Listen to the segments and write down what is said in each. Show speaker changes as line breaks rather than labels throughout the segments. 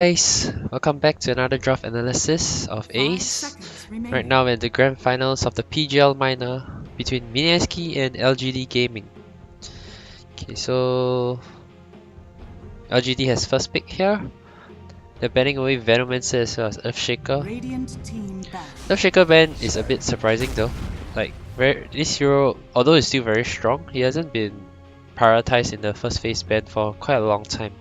Guys, welcome back to another draft analysis of Ace. Right now we're in the grand finals of the PGL minor between Mineski and LGD Gaming. Okay, so LGD has first pick here. They're banning away Venomancer as well as Earthshaker. Earthshaker ban is a bit surprising though. Like, this hero, although he's still very strong, he hasn't been prioritized in the first phase ban for quite a long time.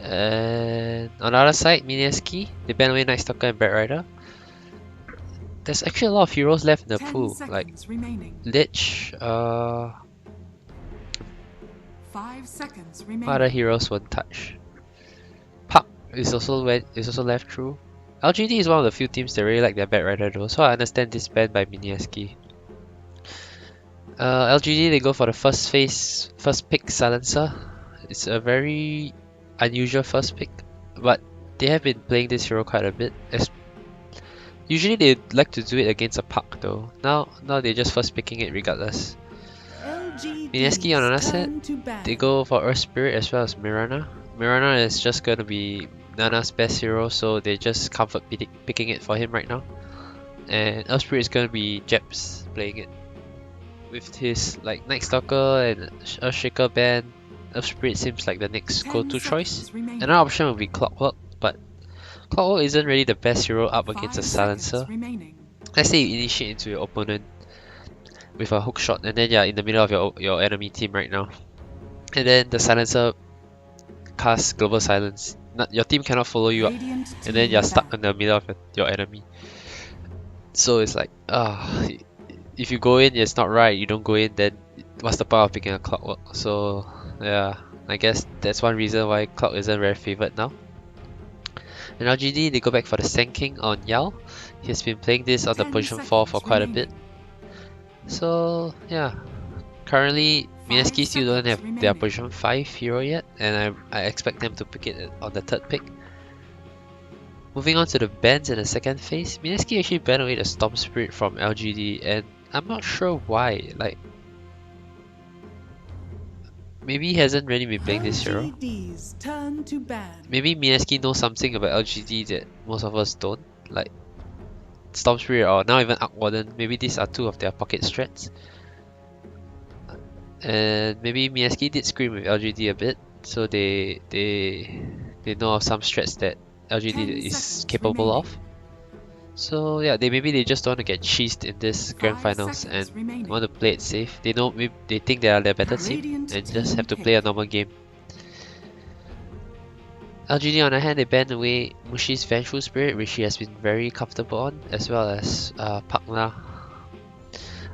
And on the other side, Mineski, they ban away Night Stalker and Bat Rider. There's actually a lot of heroes left in the pool, like Lich, what other heroes won't touch? Puck is also left through. LGD is one of the few teams that really like their Bat Rider though, so I understand this ban by Mineski. LGD, they go for the first pick Silencer. It's a very unusual first pick, but they have been playing this hero quite a bit. Usually they like to do it against a Puck though. Now they're just first picking it regardless. Mineski on another set, they go for Earth Spirit as well as Mirana. Mirana is just gonna be Nana's best hero, so they just comfort picking it for him right now. And Earth Spirit is gonna be Jeps playing it. With his like Night Stalker and Earthshaker ban, Earth Spirit seems like the next go-to choice. Another option would be Clockwork, but Clockwork isn't really the best hero up against a Silencer. Let's say you initiate into your opponent with a hook shot and then you're in the middle of your enemy team right now. And then the Silencer casts Global Silence. Your team cannot follow you up and then you're stuck in the middle of your enemy. So it's like, if you go in, it's not right. You don't go in, then what's the point of picking a Clockwork? So yeah, I guess that's one reason why Clock isn't very favored now. In LGD, they go back for the Sand King on Yao. He has been playing this on the position 4 for quite a bit. So yeah, currently Mineski still don't have their position 5 hero yet, and I expect them to pick it on the third pick. Moving on to the bans in the second phase, Mineski actually banned away the Storm Spirit from LGD, and I'm not sure why. Like, maybe he hasn't really been playing this hero. Maybe Mineski knows something about LGD that most of us don't, like Storm Spirit or now even Arc Warden. Maybe these are two of their pocket strats. And maybe Mineski did scream with LGD a bit, so they know of some strats that LGD is capable of. So yeah, maybe they just don't want to get cheesed in this grand finals and want to play it safe. They know, maybe they think they are the better team and just have to play a normal game. LGD on the other hand, they banned away Mushi's Vengeful Spirit, which he has been very comfortable on, as well as Pakna.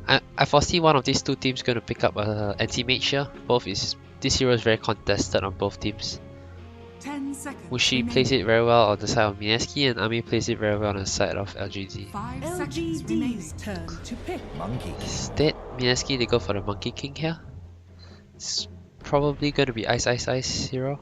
I foresee one of these two teams going to pick up anti-mage here. This hero is very contested on both teams. Mushi plays it very well on the side of Mineski, and Ami plays it very well on the side of LGD.
LGD's turn to pick Monkey.
Instead, Mineski, they go for the Monkey King here. It's probably going to be Ice hero.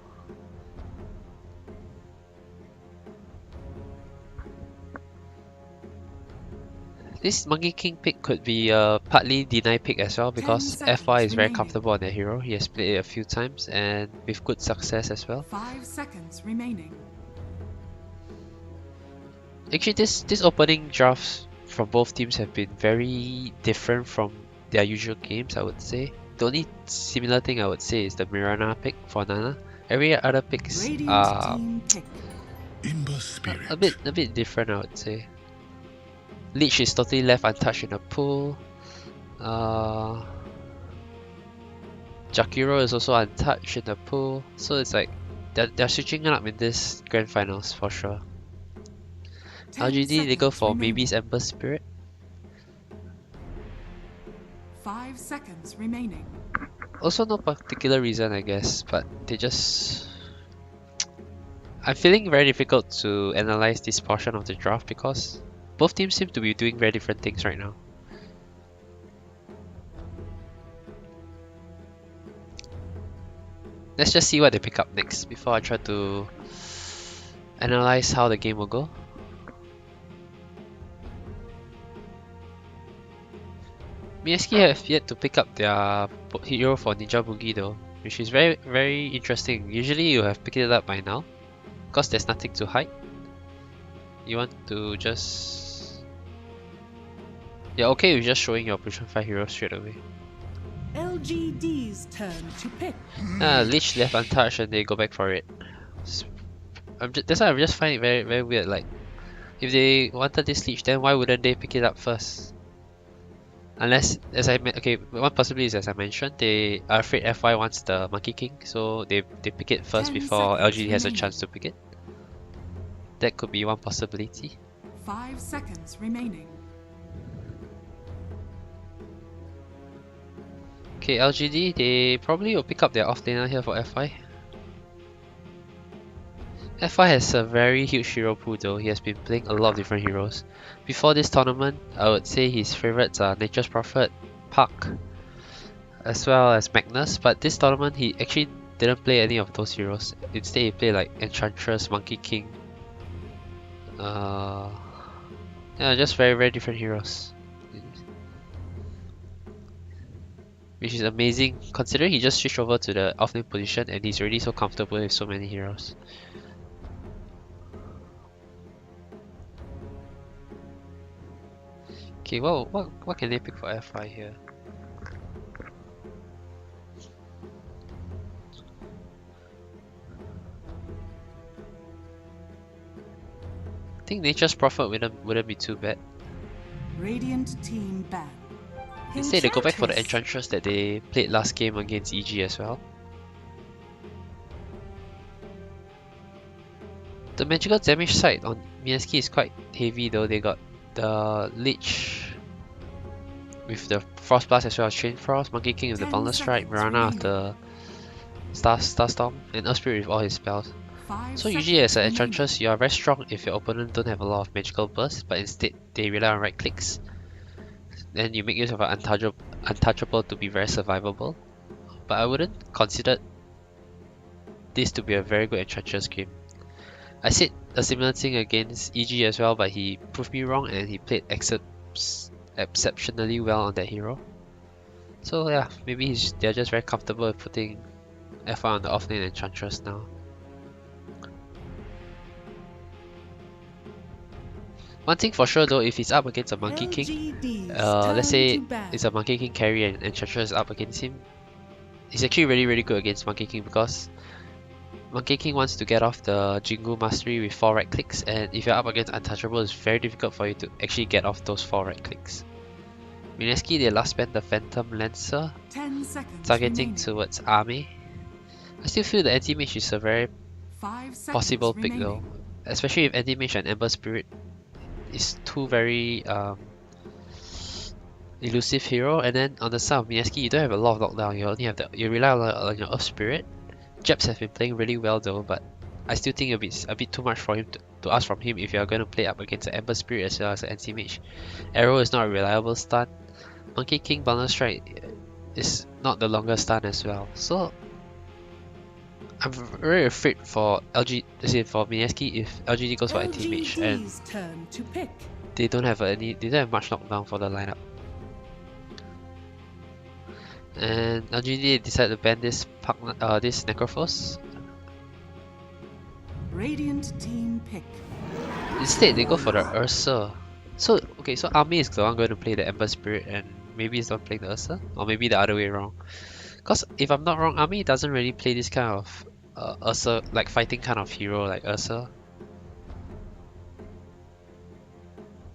This Monkey King pick could be a partly deny pick as well, because FY is very comfortable on their hero. He has played it a few times and with good success as well.
5 seconds remaining.
Actually, this opening drafts from both teams have been very different from their usual games, I would say. The only similar thing I would say is the Mirana pick for Nana. Every other picks are a bit different, I would say. Lich is totally left untouched in the pool. Jakiro is also untouched in the pool. So it's like they're switching it up in this grand finals for sure. LGD, they go for Maybe's Ember Spirit.
5 seconds remaining.
Also no particular reason, I guess, but they just... I'm feeling very difficult to analyze this portion of the draft because both teams seem to be doing very different things right now. Let's just see what they pick up next before I try to analyze how the game will go. Mineski have yet to pick up their hero for Ninja Boogie though, which is very interesting. Usually you have picked it up by now. because there's nothing to hide. You want to just... You're okay with just showing your position 5 hero straight away.
LGD's turn to pick.
Lich left untouched and they go back for it. That's why I just find it very, very weird. Like, if they wanted this Lich, then why wouldn't they pick it up first? Unless, okay, one possibility is, as I mentioned, they are afraid FY wants the Monkey King, so they pick it first before LGD has a chance to pick it. That could be one possibility.
5 seconds remaining.
Okay, LGD, they probably will pick up their offlaner here for FI. FI has a very huge hero pool though. He has been playing a lot of different heroes. Before this tournament, I would say his favorites are Nature's Prophet, Puck, as well as Magnus, but this tournament he actually didn't play any of those heroes. Instead he played like Enchantress, Monkey King. Yeah, just very, very different heroes. Which is amazing considering he just switched over to the offlane position and he's already so comfortable with so many heroes. Okay, well, what can they pick for FI here? I think Nature's Prophet wouldn't be too bad.
Radiant team ban.
Instead they go back for the Enchantress that they played last game against EG as well. The magical damage side on Mineski is quite heavy though. They got the Lich with the Frost Blast as well as Chain Frost, Monkey King with the Boundless Strike, Mirana with the Starstorm, and Earth Spirit with all his spells. So usually as an Enchantress, you are very strong if your opponent don't have a lot of magical bursts, but instead they rely on right clicks. Then you make use of an untouchable to be very survivable. But I wouldn't consider this to be a very good Enchantress game. I said a similar thing against EG as well, but he proved me wrong and he played exceptionally well on that hero. So yeah, maybe they're just very comfortable with putting FI on the offlane Enchantress now. One thing for sure though, if he's up against a Monkey King, let's say it's a Monkey King carry and Enchantress is up against him, he's actually really, really good against Monkey King because Monkey King wants to get off the Jingu Mastery with 4 right clicks, and if you're up against Untouchable, it's very difficult for you to actually get off those 4 right clicks. Mineski, they last spent the Phantom Lancer, targeting towards Army. I still feel the Anti-Mage is a very possible pick though, especially if Anti-Mage and Ember Spirit is two very elusive hero, and then on the side of Mineski, you don't have a lot of lockdown. You only have you rely on your Earth Spirit. Jeps have been playing really well though, but I still think it'll be a bit too much for him to ask from him if you're going to play up against an Ember Spirit as well as an Anti-Mage. Arrow is not a reliable stun. Monkey King Boundless Strike is not the longest stun as well. So I'm very afraid for for Mineski if LGD goes for Anti-Mage and they don't have much knockdown for the lineup. And LGD decided to ban this Necrophos.
Radiant team pick.
Instead, they go for the Ursa. So Army is the one going to play the Ember Spirit, and maybe it's the one playing the Ursa, or maybe the other way around. Because if I'm not wrong, Army doesn't really play this kind of Ursa, like fighting kind of hero like Ursa.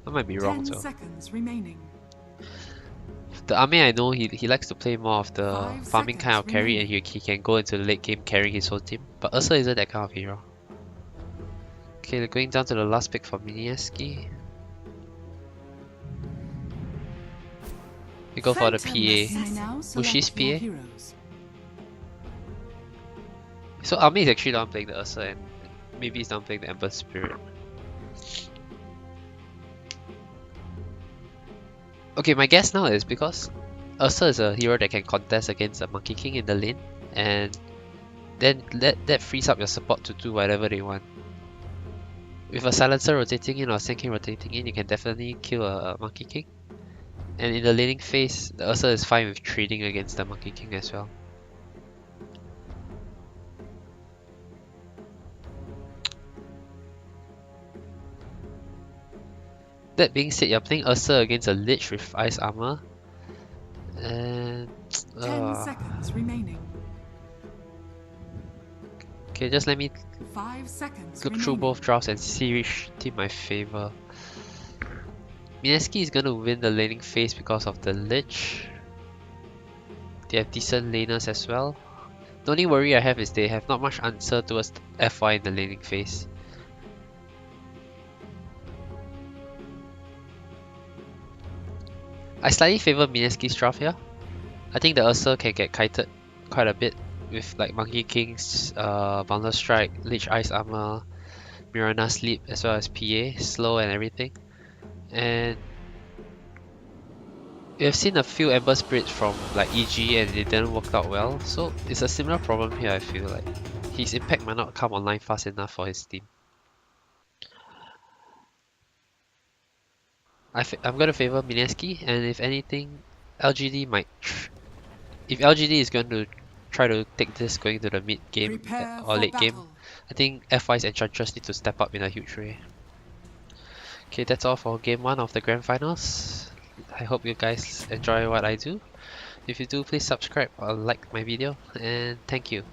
I might be wrong though.
10 seconds remaining.
The Army I know he likes to play more of the farming kind of carry, and he can go into the late game carrying his whole team. But Ursa isn't that kind of hero. Okay, they're going down to the last pick for Mineski. We go for the PA. Bushi's PA. So Army is actually not playing the Ursa, and maybe he's not playing the Ember Spirit. Okay, my guess now is because Ursa is a hero that can contest against a Monkey King in the lane, and then that frees up your support to do whatever they want. With a Silencer rotating in or Sand King rotating in, you can definitely kill a Monkey King. And in the laning phase, the Ursa is fine with trading against the Monkey King as well. That being said, you're playing Ursa against a Lich with Ice Armor. And...
10 seconds remaining.
okay, just let me
5 seconds
look through
remaining.
both drafts and see which team I favor. Mineski is gonna win the laning phase because of the Lich. They have decent laners as well. The only worry I have is they have not much answer towards FY in the laning phase. I slightly favor Mineski's draft here. I think the Ursa can get kited quite a bit with like Monkey King's Boundless Strike, Lich Ice Armor, Mirana Sleep, as well as PA, slow and everything. And we have seen a few Ember Spirits from like EG and it didn't work out well, so it's a similar problem here I feel like. His impact might not come online fast enough for his team. I'm gonna favor Mineski, and if anything, LGD might. If LGD is going to try to take this going to the mid game
Prepare
or
for
late game,
battle.
I think FY's Enchantress need to step up in a huge way. Okay, that's all for game 1 of the Grand Finals. I hope you guys enjoy what I do. If you do, please subscribe or like my video, and thank you.